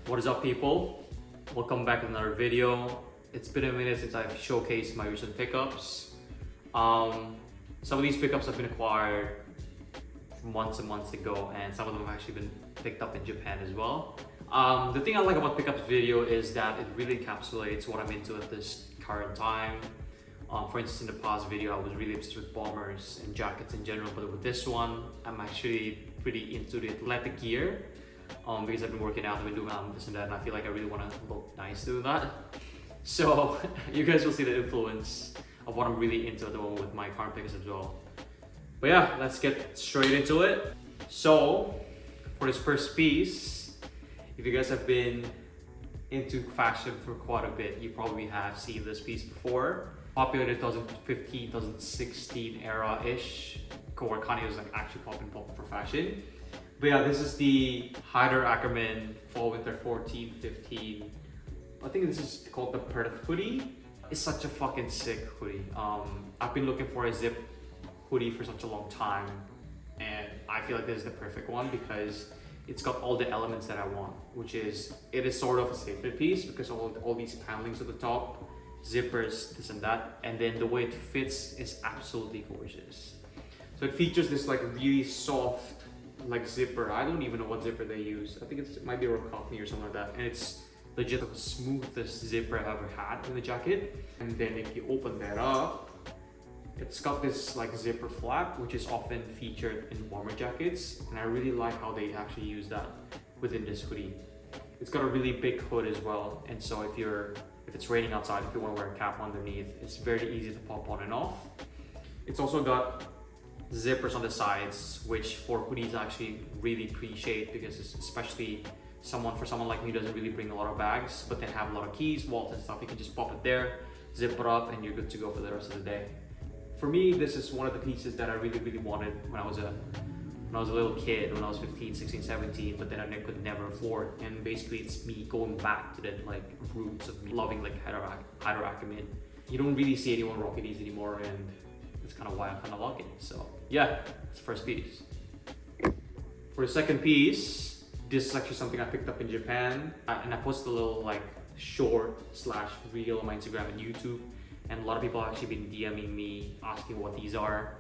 What is up, people? Welcome back to another video. It's been a minute since I've showcased my recent pickups. Some of these pickups have been acquired months and months ago, and some of them have actually been picked up in Japan as well. The thing I like about pickups video is that it really encapsulates what I'm into at this current time. For instance, in the past video, I was really obsessed with bombers and jackets in general, but with this one, I'm actually pretty into the athletic gear because I've been working out, I've been doing this and that, and I feel like I really want to look nice doing that. So you guys will see the influence of what I'm really into at the moment with my current pickups as well. But yeah, let's get straight into it. So for this first piece, if you guys have been into fashion for quite a bit, you probably have seen this piece before. Popular in 2015, 2016 era-ish, where Kanye was like actually popping for fashion. But yeah, this is the Haider Ackermann Fall Winter 14-15. I think this is called the Padel hoodie. It's such a fucking sick hoodie. I've been looking for a zip hoodie for such a long time, and I feel like this is the perfect one because it's got all the elements that I want, which is, it is sort of a statement piece because of all these panelings at the top, zippers, this and that, and then the way it fits is absolutely gorgeous. So it features this like really soft like zipper. I don't even know what zipper they use. I think it might be a Rockney or something like that, and it's legit the smoothest zipper I've ever had in the jacket. And then if you open that up, it's got this like zipper flap, which is often featured in warmer jackets, and I really like how they actually use that within this hoodie. It's got a really big hood as well, and so if it's raining outside, if you want to wear a cap underneath, it's very easy to pop on and off. It's also got zippers on the sides, which for hoodies I actually really appreciate because it's especially for someone like me who doesn't really bring a lot of bags, but then have a lot of keys, wallets and stuff. You can just pop it there, zip it up, and you're good to go for the rest of the day. For me, this is one of the pieces that I really wanted when I was a little kid, when I was 15, 16, 17, but then I could never afford. And basically it's me going back to the like roots of me loving like Haider Ackermann. You don't really see anyone rocking these anymore, and that's kind of why I kind of like it. So yeah, it's the first piece. For the second piece, this is actually something I picked up in Japan, and I posted a little like short/reel on my Instagram and YouTube, and a lot of people have actually been DMing me asking what these are.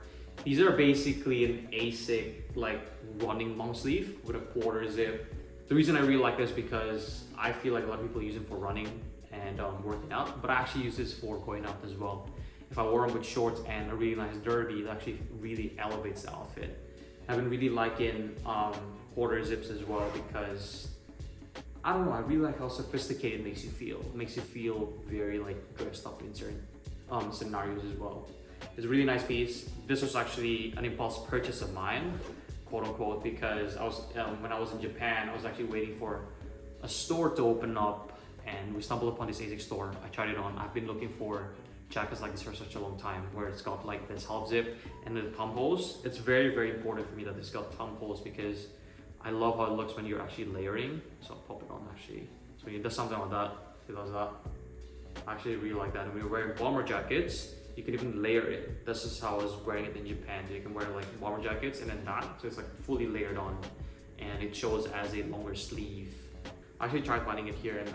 These are basically an Asics like running long sleeve with a quarter zip. The reason I really like this is because I feel like a lot of people use it for running and working out, but I actually use this for going out as well. If I wore them with shorts and a really nice derby, it actually really elevates the outfit. I've been really liking quarter zips as well because, I don't know, I really like how sophisticated it makes you feel. It makes you feel very like dressed up in certain scenarios as well. It's a really nice piece. This was actually an impulse purchase of mine, quote unquote, because I was when I was in Japan, I was actually waiting for a store to open up, and we stumbled upon this Asics store. I tried it on. I've been looking for jackets like this for such a long time, where it's got like this half zip and the thumb holes. It's very important for me that it's got thumb holes because I love how it looks when you're actually layering. So I'll pop it on actually. So it does something like that. It does that. I actually really like that. And when you're wearing bomber jackets, you can even layer it. This is how I was wearing it in Japan. You can wear like bomber jackets and then that, so it's like fully layered on, and it shows as a longer sleeve. I actually tried finding it here, and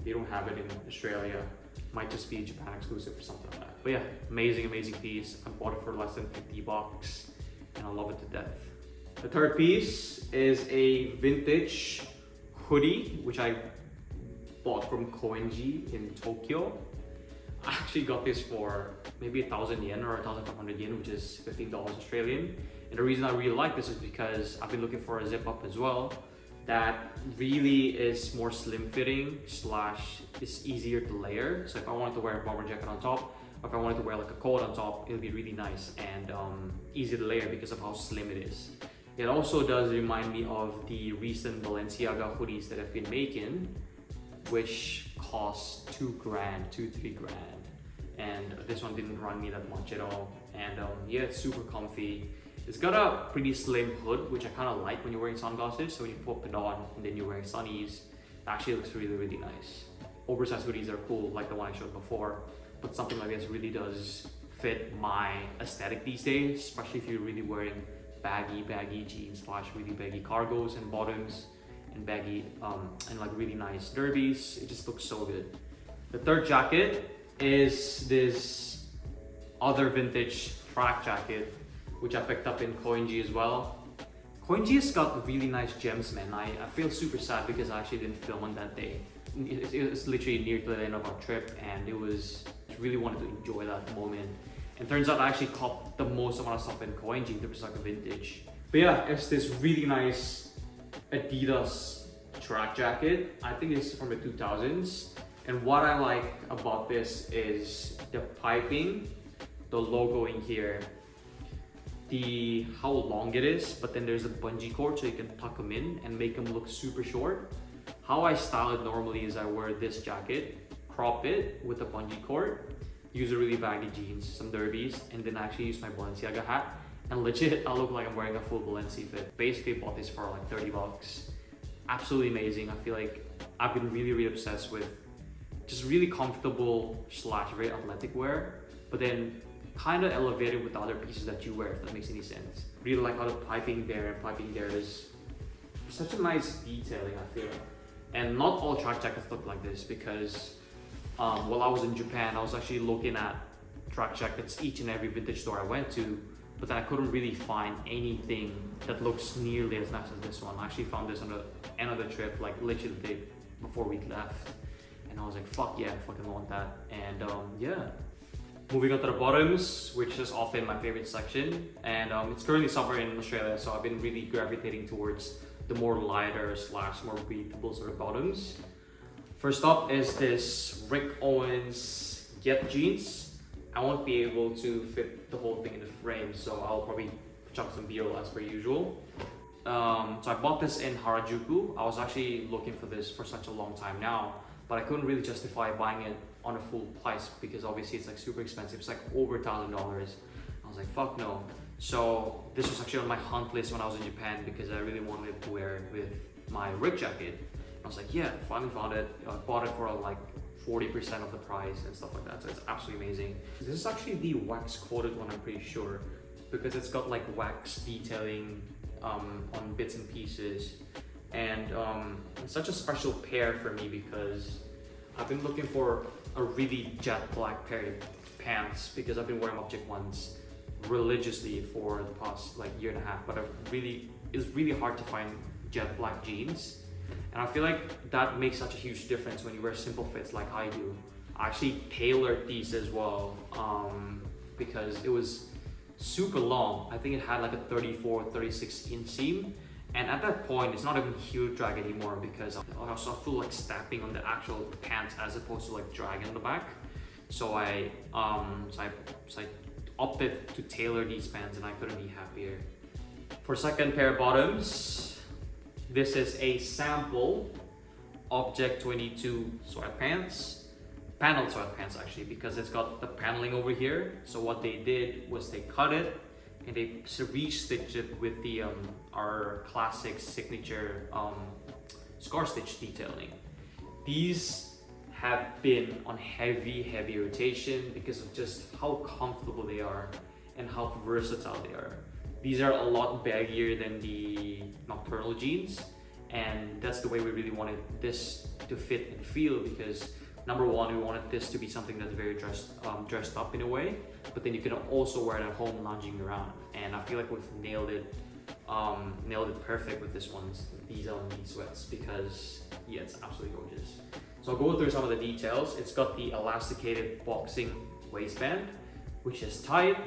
they don't have it in Australia. Might just be Japan exclusive or something like that. But yeah, amazing piece. I bought it for less than $50 and I love it to death. The third piece is a vintage hoodie, which I bought from Koenji in Tokyo. I actually got this for maybe 1,000 yen or 1,500 yen, which is $15 Australian. And the reason I really like this is because I've been looking for a zip up as well that really is more slim fitting / is easier to layer. So if I wanted to wear a bomber jacket on top, or if I wanted to wear like a coat on top, it'll be really nice and easy to layer because of how slim it is. It also does remind me of the recent Balenciaga hoodies that I've been making, which cost $2,000, $3,000, and this one didn't run me that much at all. And yeah, it's super comfy. It's got a pretty slim hood, which I kind of like when you're wearing sunglasses. So when you pop it on and then you're wearing sunnies, it actually looks really nice. Oversized hoodies are cool, like the one I showed before, but something like this really does fit my aesthetic these days, especially if you're really wearing baggy jeans / really baggy cargos and bottoms. and baggy and like really nice derbies. It just looks so good. The third jacket is this other vintage track jacket, which I picked up in Koinji as well. Koinji has got really nice gems, man. I feel super sad because I actually didn't film on that day. It was literally near to the end of our trip, and I really wanted to enjoy that moment. And turns out I actually copped the most amount of stuff in Koinji. There was like a vintage. But yeah, it's this really nice Adidas track jacket. I think it's from the 2000s. And what I like about this is the piping, the logo in here, how long it is, but then there's a bungee cord so you can tuck them in and make them look super short. How I style it normally is I wear this jacket, crop it with a bungee cord, use a really baggy jeans, some derbies, and then actually use my Balenciaga hat, and legit I look like I'm wearing a full Balenci fit. Basically bought this for like 30 bucks. Absolutely amazing. I feel like I've been really obsessed with just really comfortable / very athletic wear, but then kind of elevated with the other pieces that you wear, if that makes any sense. Really like how the piping there and piping there is such a nice detailing, I feel. And not all track jackets look like this, because while I was in Japan, I was actually looking at track jackets each and every vintage store I went to, but then I couldn't really find anything that looks nearly as nice as this one. I actually found this on the end of the trip, like literally the day before we left. And I was like, fuck yeah, I fucking want that. And yeah. Moving on to the bottoms, which is often my favorite section. And it's currently summer in Australia, so I've been really gravitating towards the more lighter / more breathable sort of bottoms. First up is this Rick Owens Geth jeans. I won't be able to fit the whole thing in the frame, so I'll probably chuck some B-roll as per usual. So I bought this in Harajuku. I was actually looking for this for such a long time now, but I couldn't really justify buying it on a full price because obviously it's like super expensive. It's like over $1,000. I was like, fuck no. So this was actually on my hunt list when I was in Japan because I really wanted to wear it with my Rick jacket. I was like, yeah, finally found it. I bought it for like 40% of the price and stuff like that. So it's absolutely amazing. This is actually the wax coated one, I'm pretty sure, because it's got like wax detailing on bits and pieces. And it's such a special pair for me because I've been looking for a really jet black pair of pants because I've been wearing object ones religiously for the past like year and a half, but it's really hard to find jet black jeans. And I feel like that makes such a huge difference when you wear simple fits like I do. I actually tailored these as well because it was super long. I think it had like a 36 inseam. And at that point, it's not even heel drag anymore because I also feel like stepping on the actual pants as opposed to like dragging on the back. So I opted to tailor these pants and I couldn't be happier. For second pair of bottoms, this is a sample Object 22 sweatpants. Paneled sweatpants actually, because it's got the paneling over here. So what they did was they cut it and they re-stitched it with the our classic signature scar stitch detailing. These have been on heavy rotation because of just how comfortable they are and how versatile they are. These are a lot baggier than the nocturnal jeans, and that's the way we really wanted this to fit and feel because number one, we wanted this to be something that's very dressed up in a way, but then you can also wear it at home lounging around. And I feel like we've nailed it perfect with this one, these sweats, because yeah, it's absolutely gorgeous. So I'll go through some of the details. It's got the elasticated boxing waistband, which is tight,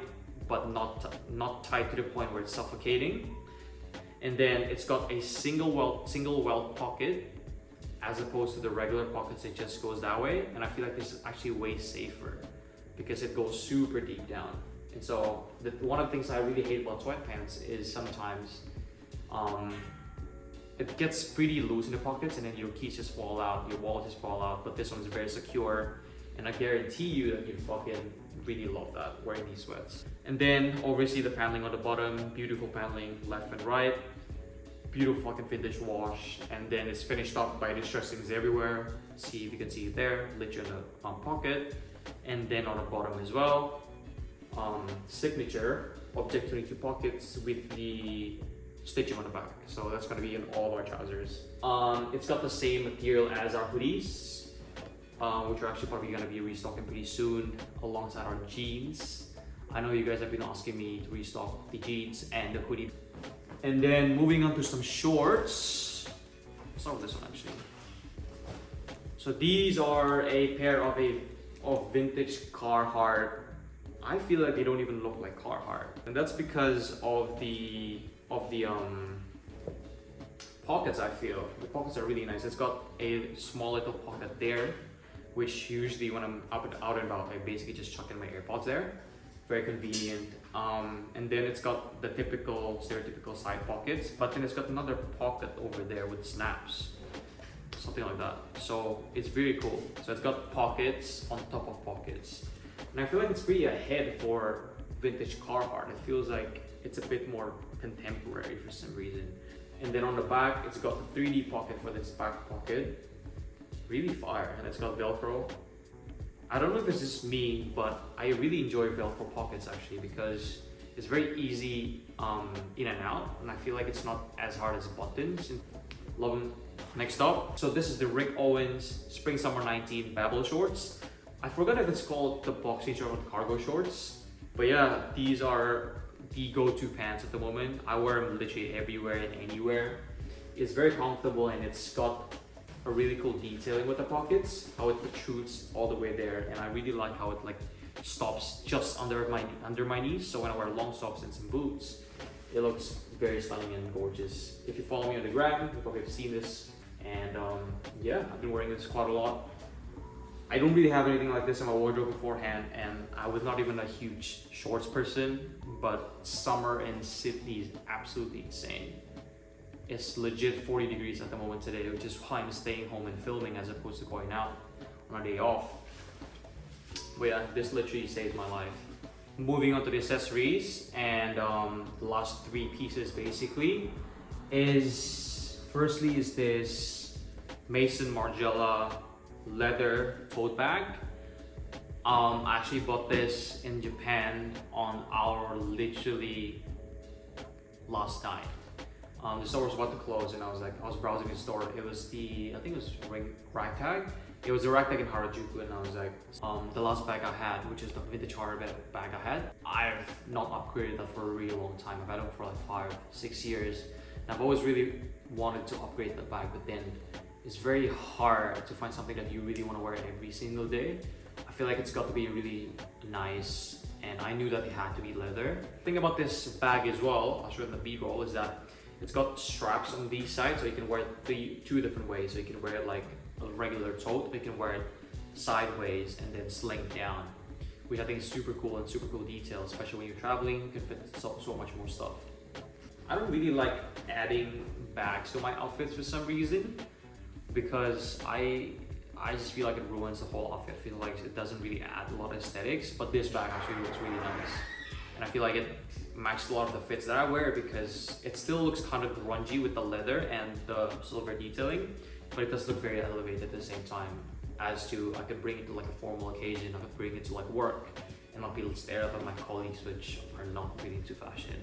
but not tight to the point where it's suffocating. And then it's got a single welt pocket, as opposed to the regular pockets, it just goes that way. And I feel like this is actually way safer because it goes super deep down. And so one of the things I really hate about sweatpants is sometimes it gets pretty loose in the pockets and then your keys just fall out, your wallet just fall out, but this one's very secure. And I guarantee you that you fucking really love that wearing these sweats. And then obviously the paneling on the bottom, beautiful paneling left and right. Beautiful fucking vintage wash, and then it's finished up by distressings everywhere. See if you can see it there, literally in the pocket, and then on the bottom as well. Signature Object 22 pockets with the stitching on the back. So that's gonna be in all of our trousers. It's got the same material as our hoodies, which are actually probably gonna be restocking pretty soon alongside our jeans. I know you guys have been asking me to restock the jeans and the hoodie. And then moving on to some shorts. Let's start with this one actually. So these are a pair of vintage Carhartt. I feel like they don't even look like Carhartt, and that's because of the pockets. I feel the pockets are really nice. It's got a small little pocket there, which usually when I'm out and about, I basically just chuck in my AirPods there. Very convenient. And then it's got the stereotypical side pockets, but then it's got another pocket over there with snaps, something like that. So it's very cool. So it's got pockets on top of pockets, and I feel like it's pretty ahead for vintage Carhartt. It feels like it's a bit more contemporary for some reason. And then on the back, it's got the 3D pocket for this back pocket. Really fire, and it's got Velcro. I don't know if it's just me, but I really enjoy Velcro pockets actually, because it's very easy in and out, and I feel like it's not as hard as buttons. Love them. Next up, so this is the Rick Owens Spring Summer 19 Babel shorts. I forgot if it's called the boxing short or the cargo shorts, but yeah, these are the go-to pants at the moment. I wear them literally everywhere and anywhere. It's very comfortable, and it's got a really cool detailing with the pockets, how it protrudes all the way there, and I really like how it like stops just under my knees. So when I wear long socks and some boots, it looks very stunning and gorgeous. If you follow me on the gram, you probably have seen this, and yeah, I've been wearing this quite a lot. I don't really have anything like this in my wardrobe beforehand, and I was not even a huge shorts person, but summer in Sydney is absolutely insane. It's legit 40 degrees at the moment today, which is why I'm staying home and filming as opposed to going out on a day off. But yeah, this literally saved my life. Moving on to the accessories, and the last three pieces basically is, firstly is this Maison Margiela leather tote bag. I actually bought this in Japan on our literally last night. The store was about to close, and I was browsing the store. It was I think it was ragtag. It was a ragtag in Harajuku, and I was like, the last bag I had, which is the vintage horror bag I had, I've not upgraded that for a really long time. I've had it for like 5-6 years. And I've always really wanted to upgrade the bag, but then it's very hard to find something that you really want to wear every single day. I feel like it's got to be really nice, and I knew that it had to be leather. The thing about this bag as well, I'll show you in the B-roll, is that it's got straps on these sides, so you can wear it two different ways. So you can wear it like a regular tote, or you can wear it sideways and then sling down, which I think is super cool and super cool detail, especially when you're traveling. You can fit so much more stuff. I don't really like adding bags to my outfits for some reason, because I just feel like it ruins the whole outfit. I feel like it doesn't really add a lot of aesthetics, but this bag actually looks really nice. And I feel like it matches a lot of the fits that I wear, because it still looks kind of grungy with the leather and the silver detailing, but it does look very elevated at the same time. As to, I could bring it to like a formal occasion, I could bring it to like work, and not be stared at by my colleagues, which are not really into fashion.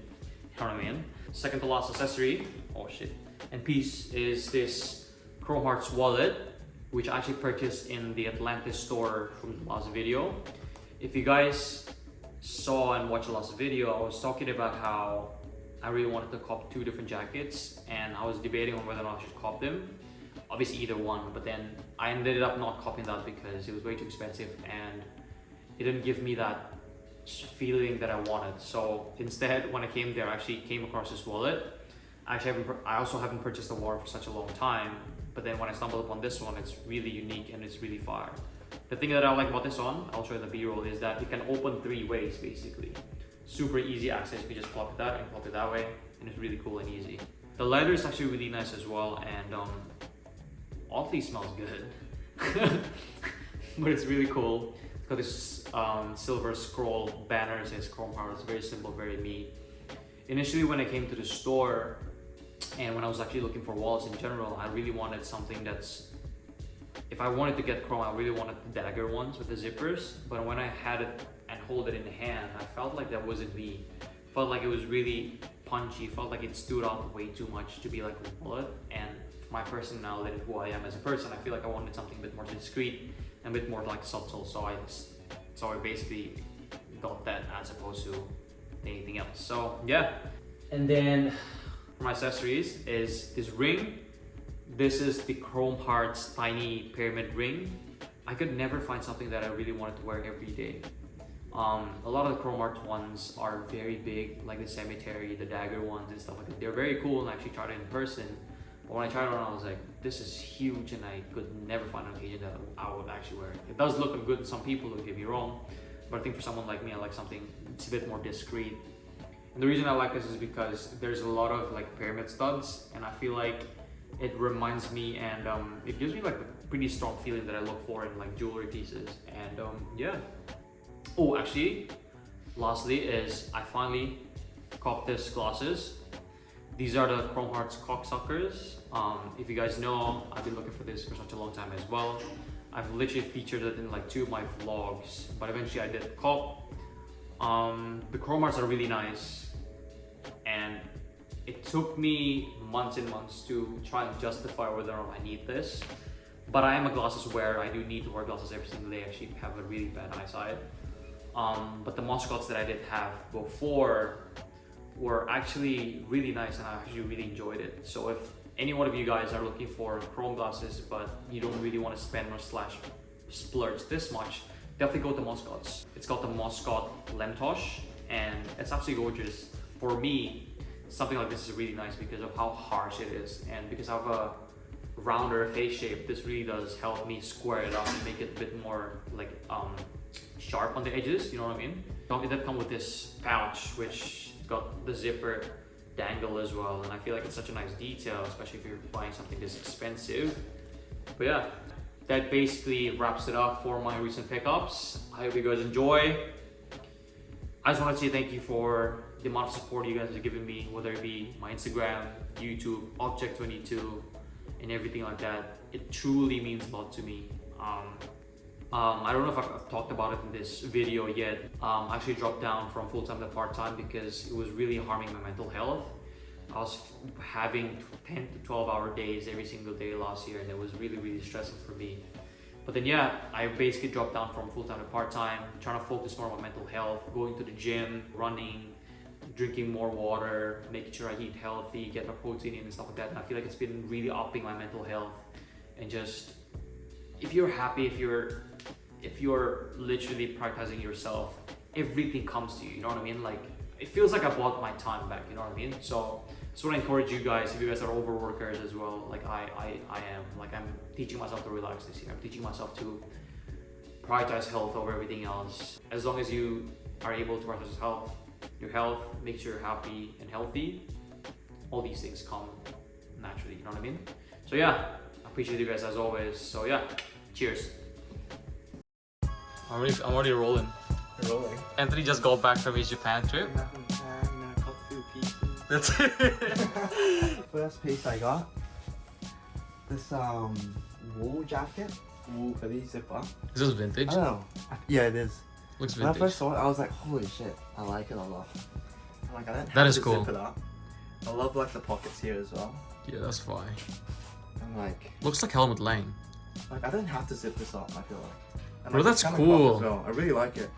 You know what I mean? Second to last accessory, oh shit, and piece is this Chrome Hearts wallet, which I actually purchased in the Atlantis store from the last video. If you guys saw and watched the last video, I was talking about how I really wanted to cop 2 different jackets, and I was debating on whether or not I should cop them. Obviously either one, but then I ended up not copying that because it was way too expensive and it didn't give me that feeling that I wanted. So instead, when I came there, I actually came across this wallet. I also haven't purchased a wallet for such a long time, but then when I stumbled upon this one, it's really unique and it's really fire. The thing that I like about this one, I'll show you in the B-roll, is that it can open 3 ways basically. Super easy access, you can just plop it that and plop it that way, and it's really cool and easy. The leather is actually really nice as well, and oddly smells good. But it's really cool. It's got this silver scroll banner, it says Chrome Hearts. It's very simple, very me. Initially when I came to the store, and when I was actually looking for wallets in general, I really wanted something that's, if I wanted to get chrome, I really wanted the dagger ones with the zippers. But when I had it and hold it in the hand, I felt like that wasn't me. Felt like it was really punchy. Felt like it stood out way too much to be like a wallet. And my personality, who I am as a person, I feel like I wanted something a bit more discreet and a bit more like subtle. So I basically got that as opposed to anything else. So yeah. And then for my accessories is this ring. This is the Chrome Hearts tiny pyramid ring. I could never find something that I really wanted to wear every day. A lot of the Chrome Hearts ones are very big, like the cemetery, the dagger ones and stuff like that. They're very cool and I actually tried it in person. But when I tried it on, I was like, this is huge, and I could never find an occasion that I would actually wear it. It does look good to some people, don't get me wrong. But I think for someone like me, I like something it's a bit more discreet. And the reason I like this is because there's a lot of like pyramid studs, and I feel like it reminds me and it gives me like a pretty strong feeling that I look for in like jewelry pieces. And yeah. Oh, actually, lastly is I finally copped this glasses. These are the Chrome Hearts cocksuckers. If you guys know, I've been looking for this for such a long time as well. I've literally featured it in like 2 of my vlogs, but eventually I did cop. The Chrome Hearts are really nice, and it took me months and months to try and justify whether or not I need this. But I am a glasses wearer. I do need to wear glasses every single day. I actually have a really bad eyesight. But the mascots that I did have before were actually really nice, and I actually really enjoyed it. So if any one of you guys are looking for Chrome glasses, but you don't really want to spend or splurge this much, definitely go to mascots. It's called the Mascot Lemtosh, and it's absolutely gorgeous. For me, something like this is really nice because of how harsh it is, and because I have a rounder face shape, this really does help me square it up and make it a bit more like sharp on the edges, you know what I mean? It did come with this pouch which got the zipper dangle as well, and I feel like it's such a nice detail, especially if you're buying something this expensive. But yeah, that basically wraps it up for my recent pickups. I hope you guys enjoy. I just want to say thank you for the amount of support you guys are giving me, whether it be my Instagram, YouTube, Object22, and everything like that. It truly means a lot to me. I don't know if I've talked about it in this video yet. I actually dropped down from full-time to part-time because it was really harming my mental health. I was having 10 to 12 hour days every single day last year, and it was really, really stressful for me. But then yeah, I basically dropped down from full-time to part-time, trying to focus more on my mental health, going to the gym, running, drinking more water, making sure I eat healthy, get my protein in and stuff like that. And I feel like it's been really upping my mental health. And just, if you're happy, if you're literally prioritizing yourself, everything comes to you, you know what I mean? Like, it feels like I bought my time back, you know what I mean? So I just want to encourage you guys, if you guys are overworkers as well, like I am, like I'm teaching myself to relax this year. I'm teaching myself to prioritize health over everything else. As long as you are able to prioritize your health, make sure you're happy and healthy, all these things come naturally, you know what I mean? So yeah, I appreciate you guys as always. So yeah, cheers. I'm already rolling. You're rolling. Anthony just got back from his Japan trip. That's it. First piece I got, this wool jacket, wool hoodie zipper. Is this vintage? I don't know. Yeah, it is. Looks When vintage. I first saw it, I was like, holy shit, I like it a lot. I'm like, I don't have That is to cool. zip it up. I love like the pockets here as well. Yeah, that's fine. I'm like Looks like Helmut Lang. I don't have to zip this up, I feel like. And Bro, like, that's it's kinda cool. crop as well. I really like it.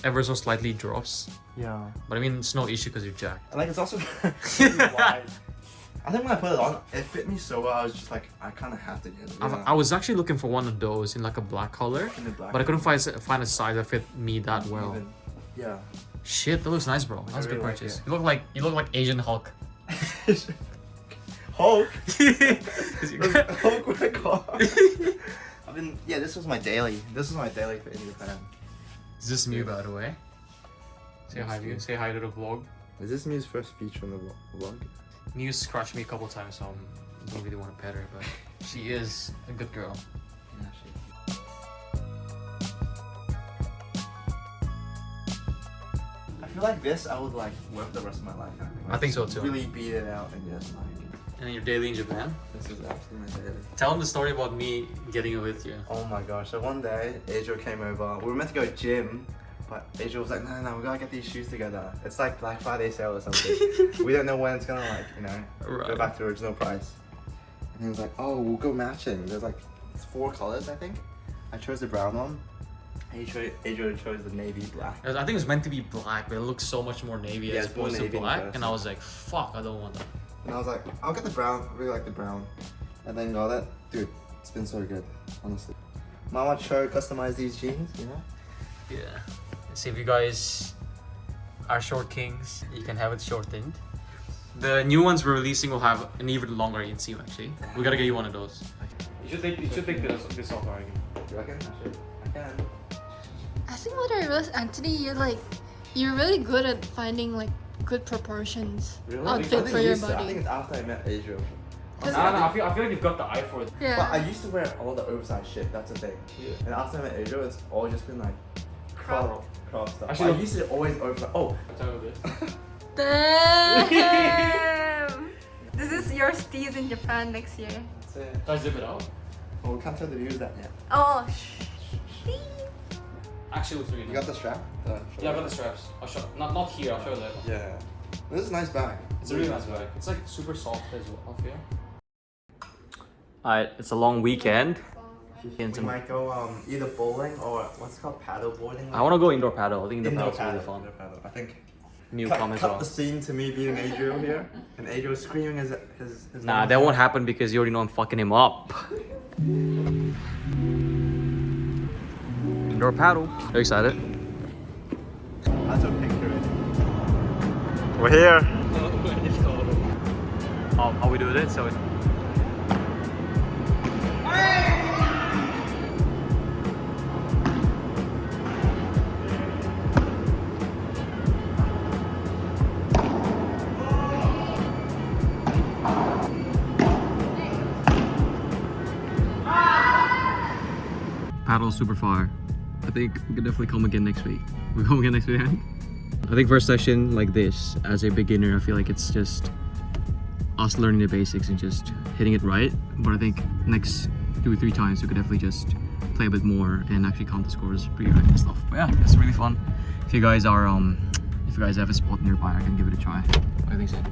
Ever so slightly drops. Yeah. But I mean, it's no issue because you're jacked. And like it's also really wide. I think when I put it on, it fit me so well. I was just like, I kind of have to get it. I was actually looking for one of those in like a black color, In the black. but I couldn't find a size that fit me that well. Even. Yeah. Shit, that looks nice, bro. That was a good really like purchase. it. You look like Asian Hulk. Hulk. Hulk with a car. This was my daily. This was my daily for India Japan. Is this Mew, by the way? Say hi to you. Say hi to the vlog. Is this Mew's first feature on the vlog? Mew's scratched me a couple times, so I don't really want to pet her, but she is a good girl. Yeah, she. I feel like this I would like wear for the rest of my life. I think so too. Really beat it out and just like. And your daily in Japan? This is absolutely my daily. Tell them the story about me getting it with you. Oh my gosh! So one day, Adriel came over. We were meant to go gym, But Asia was like, no, we gotta get these shoes together. It's like Black Friday sale or something. We don't know when it's gonna like, you know, go back to the original price. And he was like, oh, we'll go matching. There's like 4 colors, I think. I chose the brown one. Adrian chose the navy black. I think it was meant to be black, but it looks so much more navy as opposed to black. And I was like, fuck, I don't want that. And I was like, I'll get the brown. I really like the brown. And then got it. Dude, it's been so good, honestly. Mama Cho customized these jeans, you know? Yeah. So if you guys are short kings, you can have it shortened. The new ones we're releasing will have an even longer inseam actually. We gotta get you one of those. You should take this off already. You reckon? I can. I think what I realized, Anthony, you're really good at finding like good proportions outfit for your body. I think it's after I met Asia. I feel like you've got the eye for it. Yeah. But I used to wear all the oversized shit, that's the thing. Yeah. And after I met Asia, it's all just been like crop stuff. Actually, I used to always oversize. Oh! Damn! This is your steez in Japan next year. Should I zip it out? Oh, we can't tell the viewers that yet. Oh, Actually, looks really nice. You got the strap? Yeah, I got the straps. I'll show. Not here. I'll show you later. Yeah. This is a nice bag. It's a really nice bag. It's like super soft as well. Off here. Alright, it's a long weekend. We might go either bowling or what's it called, paddle boarding. I want to go indoor paddle. I think indoor paddle's really fun. Indoor paddle. I think. New cut comments the scene to me being Adriel here, and Adriel screaming his Nah, that won't happen because you already know I'm fucking him up. Indoor paddle. Are you excited? I took pictures. We're here. How we do it? So. Paddle super far. I think we can definitely come again next week. We come again next week, Hank? I think first session like this, as a beginner, I feel like it's just us learning the basics and just hitting it right. But I think next 2 or 3 times we could definitely just play a bit more and actually count the scores pretty right and stuff. But yeah, it's really fun. If you guys are if you guys have a spot nearby, I can give it a try. What do you think, Sid?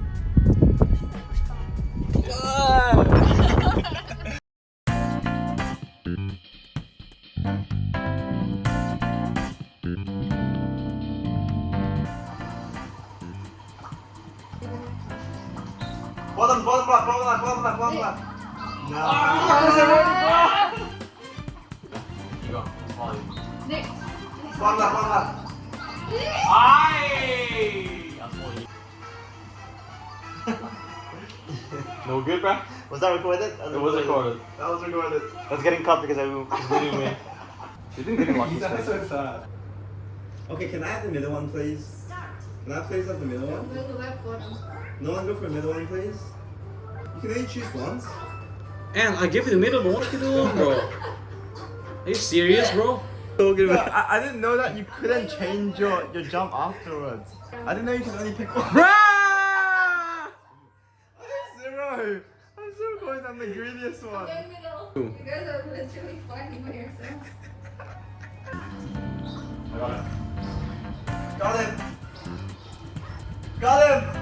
Bottom block. No. You go. It's falling. next. Bottom block. Aye! That's falling. No good, bro? Was that recorded? It was recorded. That was recorded. That's getting cut because I was videoing me. She's been getting lucky. That's so sad. Okay, can I have the middle one, please? Can I please have the middle one? Go to the left bottom. No one go for the middle one, please? You can only choose once. And I give you the middle one. What are you doing, bro? Are you serious, bro? I didn't know that you couldn't change your jump afterwards. I didn't know you could only pick one. Bruh! I'm 0. I'm so close. I'm the greediest one. Go middle. You guys are literally fighting by yourselves. I got it. Got him. Got him.